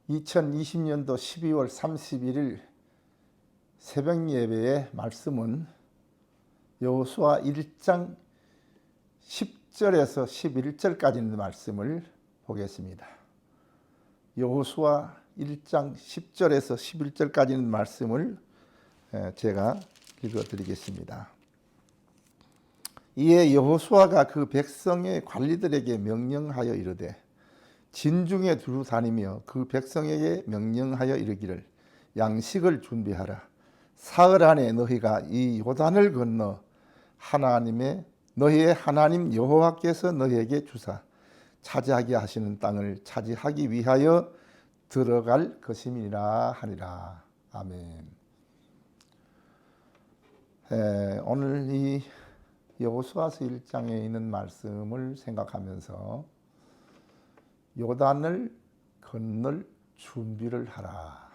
2020년도 12월 31일 새벽 예배의 말씀은 여호수아 1장 10절에서 11절까지 있는 말씀을 보겠습니다. 여호수아 1장 10절에서 11절까지 있는 말씀을 제가 읽어드리겠습니다. 이에 여호수아가 그 백성의 관리들에게 명령하여 이르되 진중에 두루 다니며 그 백성에게 명령하여 이르기를 양식을 준비하라. 사흘 안에 너희가 이 요단을 건너 너희의 하나님 여호와께서 너희에게 주사 차지하게 하시는 땅을 차지하기 위하여 들어갈 것임이라 하니라. 아멘. 오늘 이 여호수아서 1장에 있는 말씀을 생각하면서 요단을 건널 준비를 하라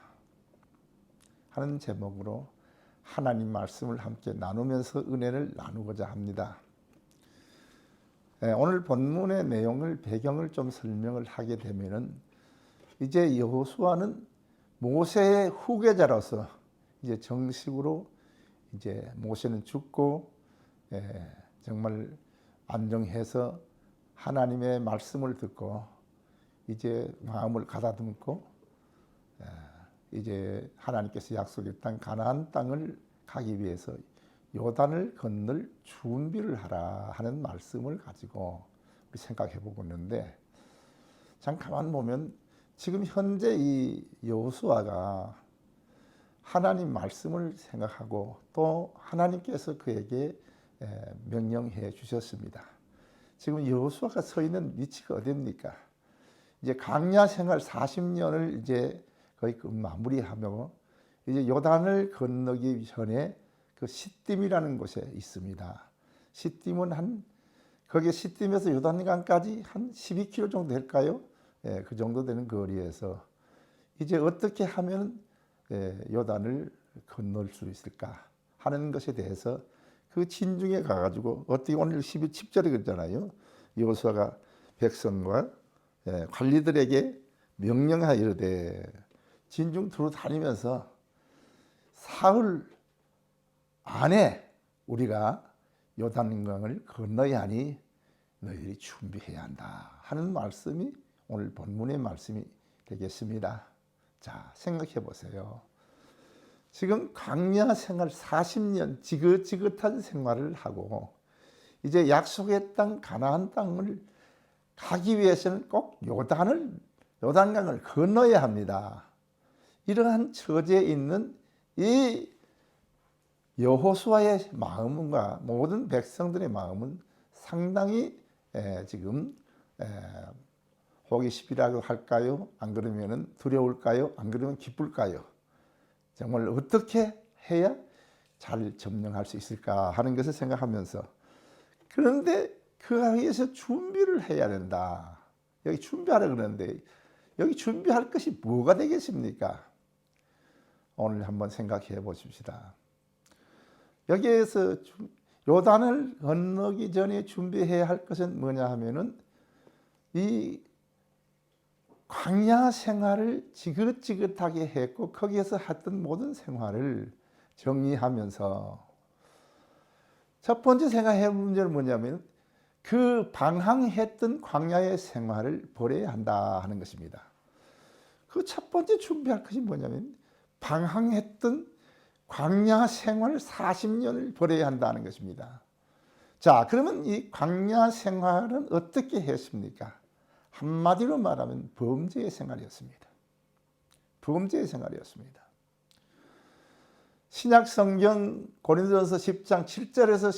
하는 제목으로 하나님 말씀을 함께 나누면서 은혜를 나누고자 합니다. 오늘 본문의 내용을 배경을 좀 설명을 하게 되면은 이제 여호수아는 모세의 후계자로서 이제 정식으로 이제 모세는 죽고 정말 안정해서 하나님의 말씀을 듣고 이제 마음을 가다듬고 이제 하나님께서 약속했던 가나안 땅을 가기 위해서 요단을 건널 준비를 하라 하는 말씀을 가지고 우리 생각해 보고 있는데, 참 가만 보면 지금 현재 이 여호수아가 하나님 말씀을 생각하고 또 하나님께서 그에게 명령해 주셨습니다. 지금 여호수아가 서 있는 위치가 어디입니까? 이제 광야 생활 40년을 이제 거의 마무리하며 이제 요단을 건너기 전에 그 시딤이라는 곳에 있습니다. 시딤은 거기 시딤에서 요단강까지 한 12km 정도 될까요? 그 정도 되는 거리에서 이제 어떻게 하면 요단을 건널 수 있을까 하는 것에 대해서 그 진중에 가가지고 어떻게 오늘 10절에 그랬잖아요. 여호수아가 백성과 관리들에게 명령하여 이르되 진중 두루 다니면서 사흘 안에 우리가 요단강을 건너야 하니 너희들이 준비해야 한다 하는 말씀이 오늘 본문의 말씀이 되겠습니다. 자, 생각해 보세요. 지금 광야 생활 40년 지긋지긋한 생활을 하고 이제 약속의 땅 가나안 땅을 가기 위해서는 꼭 요단강을 건너야 합니다. 이러한 처지에 있는 이 여호수아의 마음과 모든 백성들의 마음은 상당히 지금 호기심이라고 할까요? 안 그러면 두려울까요? 안 그러면 기쁠까요? 정말 어떻게 해야 잘 점령할 수 있을까 하는 것을 생각하면서, 그런데 그에 위해서 준비를 해야 된다. 여기 준비하라 그러는데 여기 준비할 것이 뭐가 되겠습니까? 오늘 한번 생각해 보십시다. 여기에서 요단을 건너기 전에 준비해야 할 것은 뭐냐 하면은 이 광야 생활을 지긋지긋하게 했고 거기에서 했던 모든 생활을 정리하면서 첫 번째 생각해야 할 문제는 뭐냐면 그 방황했던 광야의 생활을 버려야 한다 하는 것입니다. 그 첫 번째 준비할 것이 뭐냐면 방황했던 광야 생활 40년을 버려야 한다는 것입니다. 자, 그러면 이 광야 생활은 어떻게 했습니까? 한마디로 말하면 범죄의 생활이었습니다. 범죄의 생활이었습니다. 신약 성경 고린도전서 10장 7절에서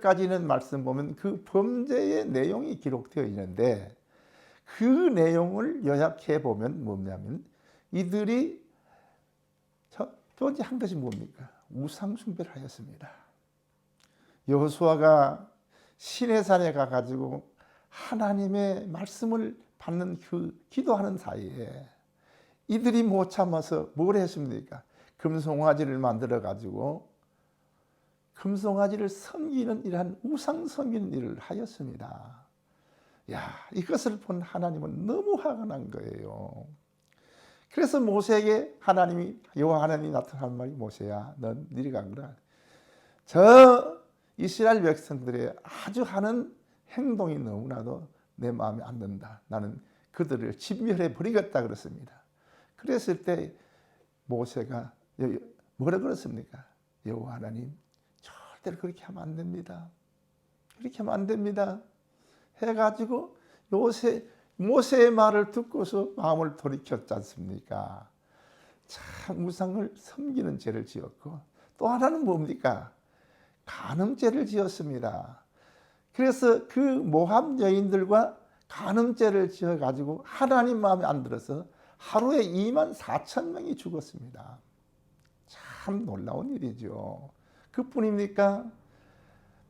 11절까지는 말씀 보면 그 범죄의 내용이 기록되어 있는데 그 내용을 요약해 보면 뭐냐면 이들이 첫 번째 한 것이 뭡니까? 우상 숭배를 하였습니다. 여호수아가 시내산에 가가지고 하나님의 말씀을 받는 그 기도하는 사이에 이들이 못 참아서 뭘 했습니까? 금송아지를 만들어 가지고 금송아지를 섬기는 이러한 우상 섬기는 일을 하였습니다. 야, 이것을 본 하나님은 너무 화가 난 거예요. 그래서 모세에게 하나님이 여호와 하나님이 나타난 말이 모세야 넌 니리 가거라. 저 이스라엘 백성들의 아주 하는 행동이 너무나도 내 마음에 안 든다. 나는 그들을 진멸해 버리겠다 그랬습니다. 그랬을 때 모세가 뭐라 그랬습니까? 여호와 하나님 절대로 그렇게 하면 안 됩니다. 그렇게 하면 안 됩니다. 해가지고 모세의 말을 듣고서 마음을 돌이켰지 않습니까? 참 우상을 섬기는 죄를 지었고 또 하나는 뭡니까? 간음죄를 지었습니다. 그래서 그 모함 여인들과 간음죄를 지어가지고 하나님 마음에 안 들어서 하루에 24,000명이 죽었습니다. 참 놀라운 일이죠. 그뿐입니까?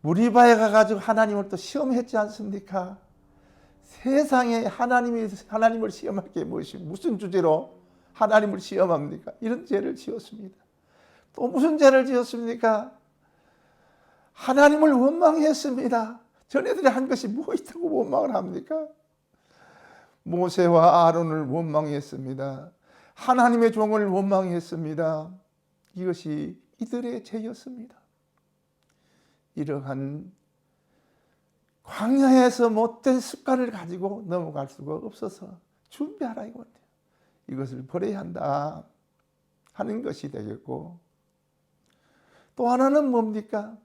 무리바에 가가지고 하나님을 또 시험했지 않습니까? 세상에 하나님을 시험할 게 무슨 주제로 하나님을 시험합니까? 이런 죄를 지었습니다. 또 무슨 죄를 지었습니까? 하나님을 원망했습니다. 전애들이 한 것이 뭐 있다고 원망을 합니까? 모세와 아론을 원망했습니다. 하나님의 종을 원망했습니다. 이것이 이들의 죄였습니다. 이러한 광야에서 못된 습관을 가지고 넘어갈 수가 없어서 준비하라 이거예요. 이것을 버려야 한다 하는 것이 되겠고, 또 하나는 뭡니까?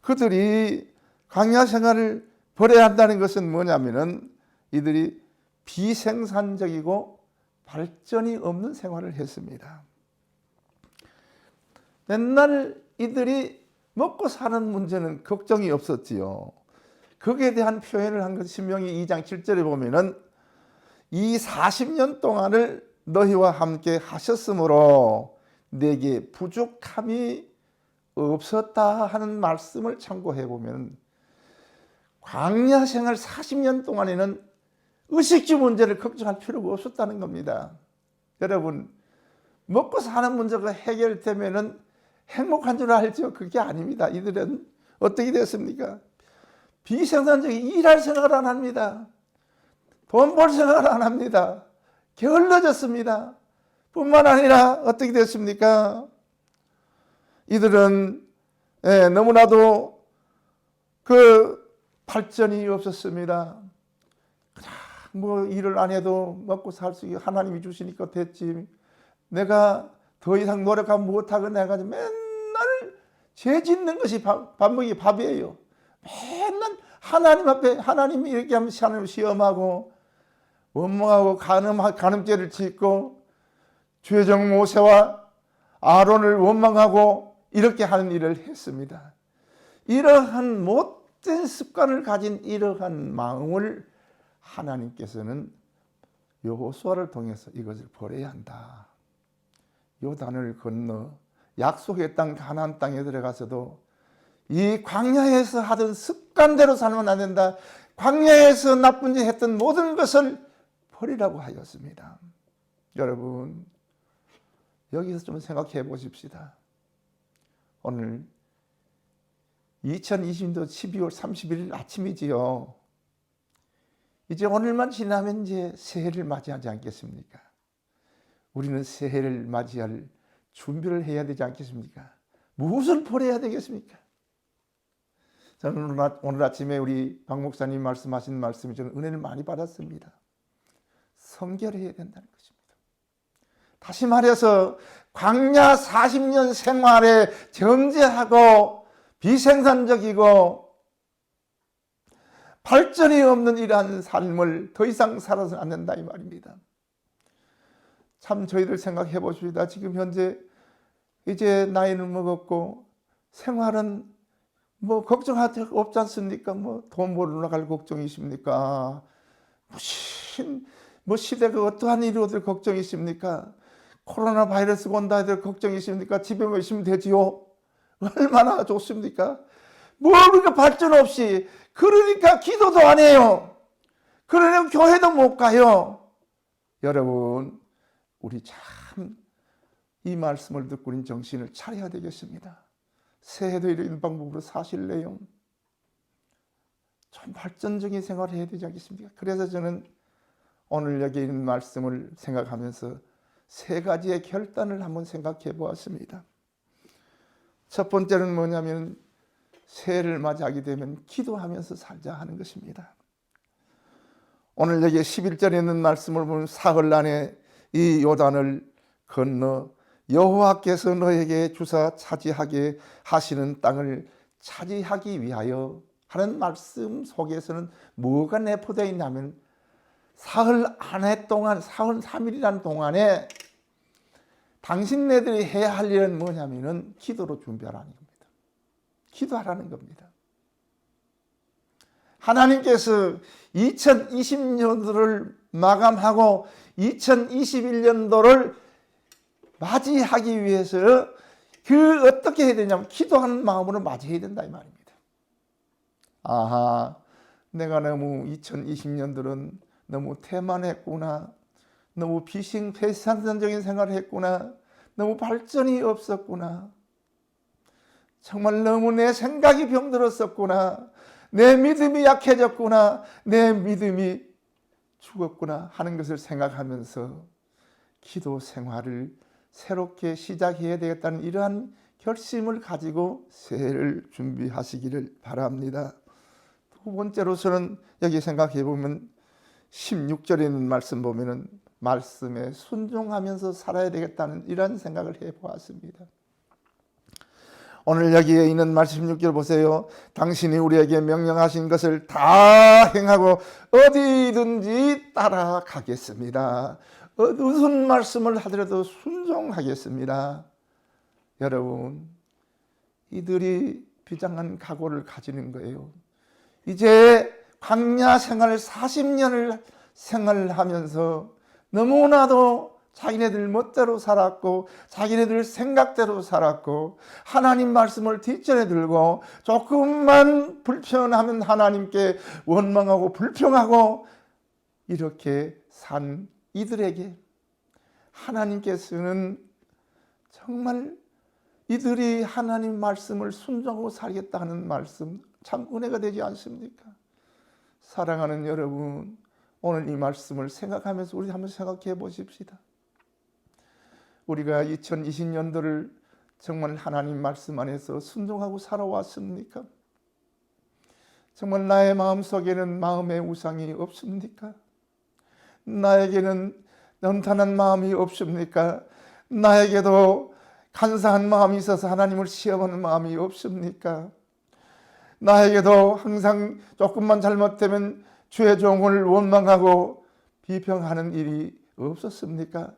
그들이 광야 생활을 버려야 한다는 것은 뭐냐면은 이들이 비생산적이고 발전이 없는 생활을 했습니다. 맨날 이들이 먹고 사는 문제는 걱정이 없었지요. 거기에 대한 표현을 한 것 신명기 2장 7절에 보면은 이 40년 동안을 너희와 함께 하셨으므로 내게 부족함이 없었다 하는 말씀을 참고해 보면 광야 생활 40년 동안에는 의식주 문제를 걱정할 필요가 없었다는 겁니다. 여러분, 먹고 사는 문제가 해결되면은 행복한 줄 알죠? 그게 아닙니다. 이들은 어떻게 됐습니까? 비생산적인 일할 생각을 안 합니다. 돈 벌 생각을 안 합니다. 게을러졌습니다. 뿐만 아니라 어떻게 됐습니까? 이들은 너무나도 그 발전이 없었습니다. 뭐 일을 안 해도 먹고 살 수 있게 하나님이 주시니까 됐지. 내가 더 이상 노력하면 못하고 내가 맨날 죄 짓는 것이 밥 먹기 밥이에요. 맨날 하나님 앞에 하나님이 이렇게 하면 하나님 시험하고 원망하고 간음죄를 짓고 죄정 모세와 아론을 원망하고 이렇게 하는 일을 했습니다. 이러한 못된 습관을 가진 이러한 마음을 하나님께서는 여호수아를 통해서 이것을 버려야 한다. 요단을 건너 약속의 땅 가나안 땅에 들어가서도 이 광야에서 하던 습관대로 살면 안 된다. 광야에서 나쁜 짓 했던 모든 것을 버리라고 하였습니다. 여러분, 여기서 좀 생각해 보십시다. 오늘 2020년도 12월 31일 아침이지요. 이제 오늘만 지나면 이제 새해를 맞이하지 않겠습니까? 우리는 새해를 맞이할 준비를 해야 되지 않겠습니까? 무엇을 버려야 되겠습니까? 저는 오늘 아침에 우리 박 목사님 말씀하신 말씀이 저는 은혜를 많이 받았습니다. 성결해야 된다는 것입니다. 다시 말해서 광야 40년 생활에 정제하고 비생산적이고 발전이 없는 이러한 삶을 더 이상 살아서는 안 된다 이 말입니다. 참 저희들 생각해 보십시다. 지금 현재 이제 나이는 먹었고 생활은 뭐 걱정할 데 없지 않습니까? 뭐 돈 벌러 갈 걱정이 있습니까? 무슨 뭐 시대가 어떠한 일이 오들 걱정이 있습니까? 코로나 바이러스가 온다 해도 걱정이 있습니까? 집에만 있으면 되지요. 얼마나 좋습니까? 뭐 그러니까 발전 없이 그러니까 기도도 안 해요. 그러니까 교회도 못 가요. 여러분, 우리 참 이 말씀을 듣고 우린 정신을 차려야 되겠습니다. 새해도 이런 방법으로 사실래요? 좀 발전적인 생활을 해야 되지 않겠습니까? 그래서 저는 오늘 여기 있는 말씀을 생각하면서 세 가지의 결단을 한번 생각해 보았습니다. 첫 번째는 뭐냐면 새해를 맞이하게 되면 기도하면서 살자 하는 것입니다. 오늘 여기 11절에 있는 말씀을 보면 사흘 안에 이 요단을 건너 여호와께서 너에게 주사 차지하게 하시는 땅을 차지하기 위하여 하는 말씀 속에서는 뭐가 내포되어 있냐면 사흘 안에 동안, 사흘 3일이라는 동안에 당신네들이 해야 할 일은 뭐냐면은 기도로 준비하라는 겁니다. 기도하라는 겁니다. 하나님께서 2020년도를 마감하고 2021년도를 맞이하기 위해서 어떻게 해야 되냐면 기도하는 마음으로 맞이해야 된다 이 말입니다. 아하, 내가 너무 2020년도는 너무 태만했구나. 너무 비생산적인 생활을 했구나. 너무 발전이 없었구나. 정말 너무 내 생각이 병들었었구나. 내 믿음이 약해졌구나. 내 믿음이 죽었구나 하는 것을 생각하면서 기도 생활을 새롭게 시작해야 되겠다는 이러한 결심을 가지고 새해를 준비하시기를 바랍니다. 두 번째로서는 여기 생각해 보면 16절에 있는 말씀 보면은 말씀에 순종하면서 살아야 되겠다는 이런 생각을 해보았습니다. 오늘 여기에 있는 말씀 16절 보세요. 당신이 우리에게 명령하신 것을 다 행하고 어디든지 따라가겠습니다. 무슨 말씀을 하더라도 순종하겠습니다. 여러분, 이들이 비장한 각오를 가지는 거예요. 이제 광야 생활 40년을 생활하면서 너무나도 자기네들 멋대로 살았고 자기네들 생각대로 살았고 하나님 말씀을 뒷전에 들고 조금만 불편하면 하나님께 원망하고 불평하고 이렇게 산 이들에게 하나님께서는 정말 이들이 하나님 말씀을 순종하고 살겠다는 말씀 참 은혜가 되지 않습니까? 사랑하는 여러분, 오늘 이 말씀을 생각하면서 우리 한번 생각해 보십시다. 우리가 2020년도를 정말 하나님 말씀 안에서 순종하고 살아왔습니까? 정말 나의 마음속에는 마음의 우상이 없습니까? 나에게는 연탄한 마음이 없습니까? 나에게도 간사한 마음이 있어서 하나님을 시험하는 마음이 없습니까? 나에게도 항상 조금만 잘못되면 주의 종을 원망하고 비평하는 일이 없었습니까?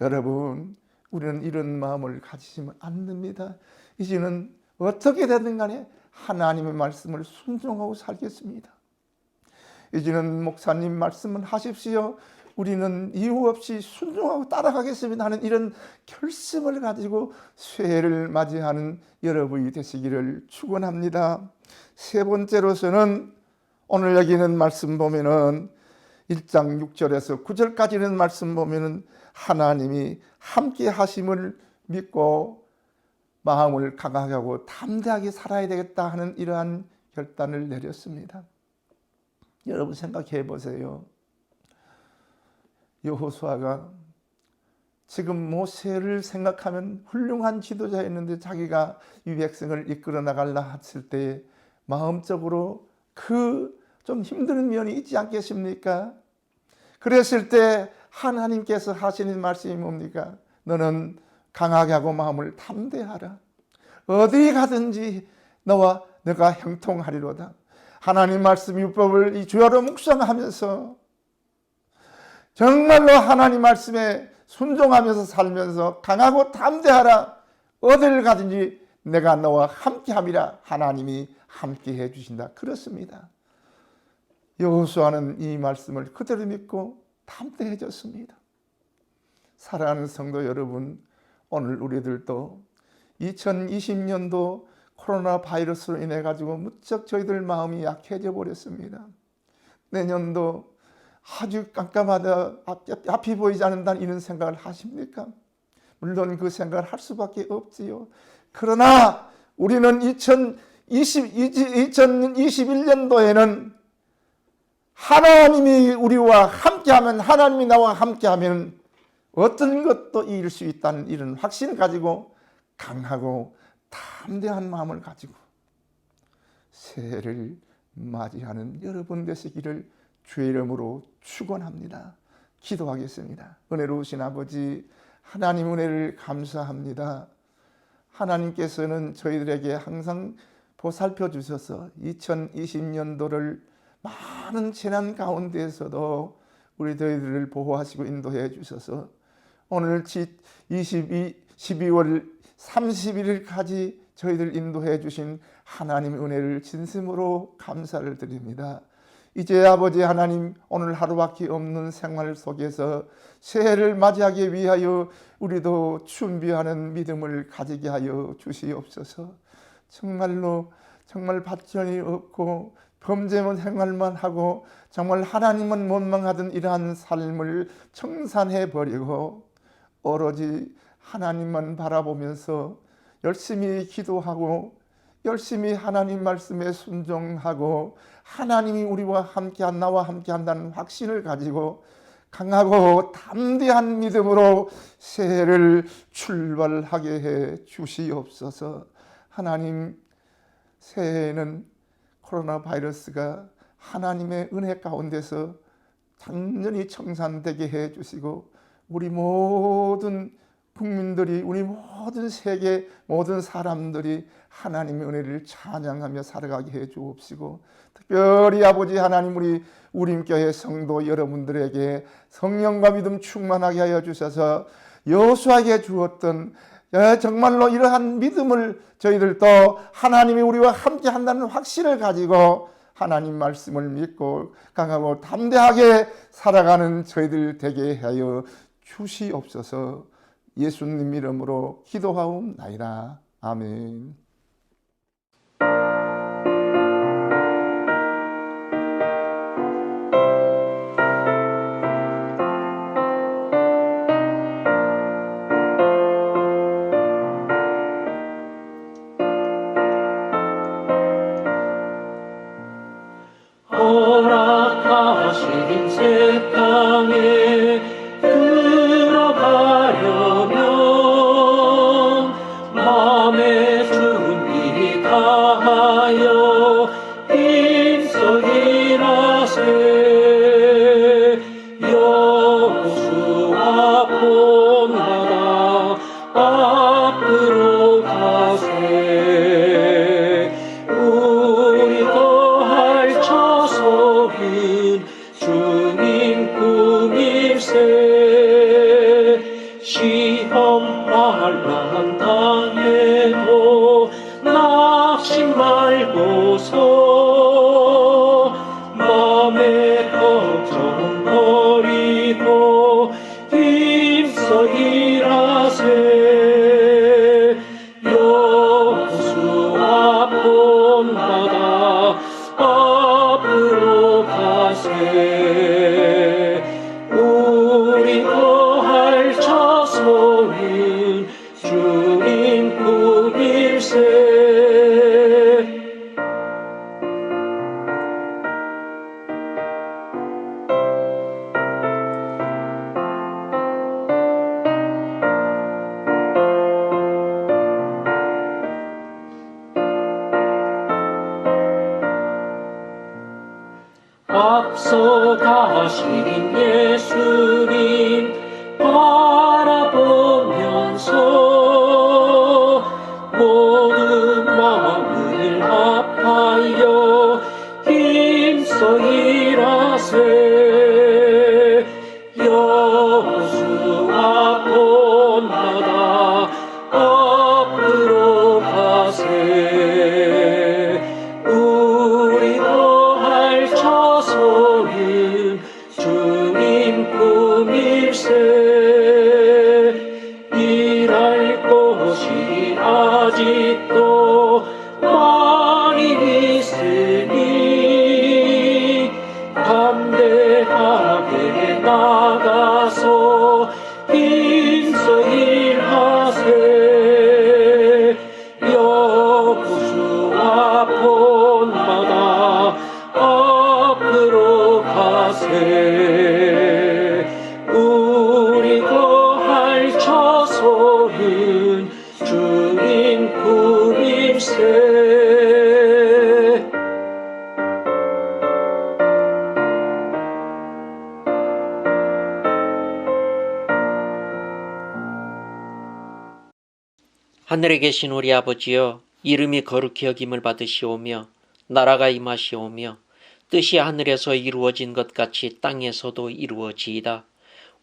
여러분, 우리는 이런 마음을 가지시면 안 됩니다. 이제는 어떻게 되든 간에 하나님의 말씀을 순종하고 살겠습니다. 이제는 목사님 말씀을 하십시오. 우리는 이유 없이 순종하고 따라가겠습니다 하는 이런 결심을 가지고 새해를 맞이하는 여러분이 되시기를 축원합니다. 세 번째로서는 오늘 여기 있는 말씀 보면은 1장 6절에서 9절까지는 말씀 보면은 하나님이 함께 하심을 믿고 마음을 강하게 하고 담대하게 살아야 되겠다 하는 이러한 결단을 내렸습니다. 여러분 생각해 보세요. 여호수아가 지금 모세를 생각하면 훌륭한 지도자였는데 자기가 이 백성을 이끌어 나가려 했을 때 마음적으로 좀 힘든 면이 있지 않겠습니까? 그랬을 때 하나님께서 하시는 말씀이 뭡니까? 너는 강하게 하고 마음을 담대하라. 어디 가든지 너가 형통하리로다. 하나님 말씀 율법을 이 주야로 묵상하면서 정말로 하나님 말씀에 순종하면서 살면서 강하고 담대하라. 어딜 가든지 내가 너와 함께함이라. 하나님이 함께해 주신다. 그렇습니다. 여호수아는 이 말씀을 그대로 믿고 담대해졌습니다. 사랑하는 성도 여러분, 오늘 우리들도 2020년도 코로나 바이러스로 인해 가지고 무척 저희들 마음이 약해져 버렸습니다. 내년도 아주 깜깜하다, 앞이 보이지 않는다는 이런 생각을 하십니까? 물론 그 생각을 할 수밖에 없지요. 그러나 우리는 2021년도에는 하나님이 우리와 함께하면, 하나님이 나와 함께하면 어떤 것도 이길 수 있다는 이런 확신을 가지고 강하고 담대한 마음을 가지고 새해를 맞이하는 여러분 되시기를 주의 이름으로 축원합니다. 기도하겠습니다. 은혜로우신 아버지 하나님 은혜를 감사합니다. 하나님께서는 저희들에게 항상 보살펴 주셔서 2020년도를 많은 재난 가운데에서도 우리 저희들을 보호하시고 인도해 주셔서 오늘 12월 31일까지 저희들 인도해 주신 하나님의 은혜를 진심으로 감사를 드립니다. 이제 아버지 하나님 오늘 하루밖에 없는 생활 속에서 새해를 맞이하기 위하여 우리도 준비하는 믿음을 가지게 하여 주시옵소서. 정말 발전이 없고 범죄만 생활만 하고 정말 하나님은 원망하던 이러한 삶을 청산해 버리고 오로지 하나님만 바라보면서 열심히 기도하고 열심히 하나님 말씀에 순종하고 하나님이 우리와 함께한 나와 함께한다는 확신을 가지고 강하고 담대한 믿음으로 새해를 출발하게 해 주시옵소서. 하나님, 새해에는 코로나 바이러스가 하나님의 은혜 가운데서 완전히 청산되게 해 주시고 우리 모든 국민들이 우리 모든 세계 모든 사람들이 하나님의 은혜를 찬양하며 살아가게 해 주옵시고 특별히 아버지 하나님 우리 우림교회 성도 여러분들에게 성령과 믿음 충만하게 하여 주셔서 여호수아에게 주었던 정말로 이러한 믿음을 저희들도 하나님이 우리와 함께 한다는 확신을 가지고 하나님 말씀을 믿고 강하고 담대하게 살아가는 저희들 되게 하여 주시옵소서. 예수님 이름으로 기도하옵나이다. 아멘. 허락하신 새 땅에 들어가려면 마음의 준비 다하여 힘써 일하세. 여호수아 본받아 앞으로 가세. 우리도 할처소인 주님 꿈일세. 시험 만난 땅에도 낙심 말고서 맘의 걱정 버리고 힘써 일하세. 여호수아 본받아 앞으로 가세. 우리도 할처소인 주님 꿈일세. 앞서 가신 예수님 바라보면서 모든 마음을 합하여 힘써 일하세. 여호수아 본받아 앞으로 가세. 우리도 할처소인 주님 꿈일세. 일할 곳이 아직도 많이 있으니 담대하게 나가서 힘써 일하세. 여호수아 본받아 앞으로 가세. 우리도 하늘에 계신 우리 아버지여, 이름이 거룩히 여김을 받으시오며 나라가 임하시오며 뜻이 하늘에서 이루어진 것 같이 땅에서도 이루어지이다.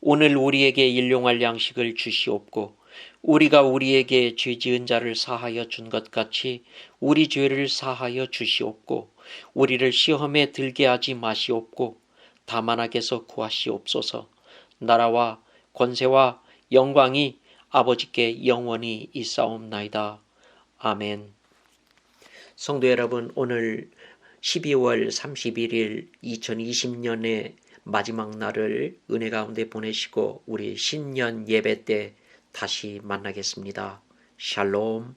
오늘 우리에게 일용할 양식을 주시옵고 우리가 우리에게 죄 지은 자를 사하여 준 것 같이 우리 죄를 사하여 주시옵고 우리를 시험에 들게 하지 마시옵고 다만 악에서 구하시옵소서. 나라와 권세와 영광이 아버지께 영원히 있사옵나이다. 아멘. 성도 여러분, 오늘 12월 31일 2020년의 마지막 날을 은혜 가운데 보내시고 우리 신년 예배 때 다시 만나겠습니다. 샬롬.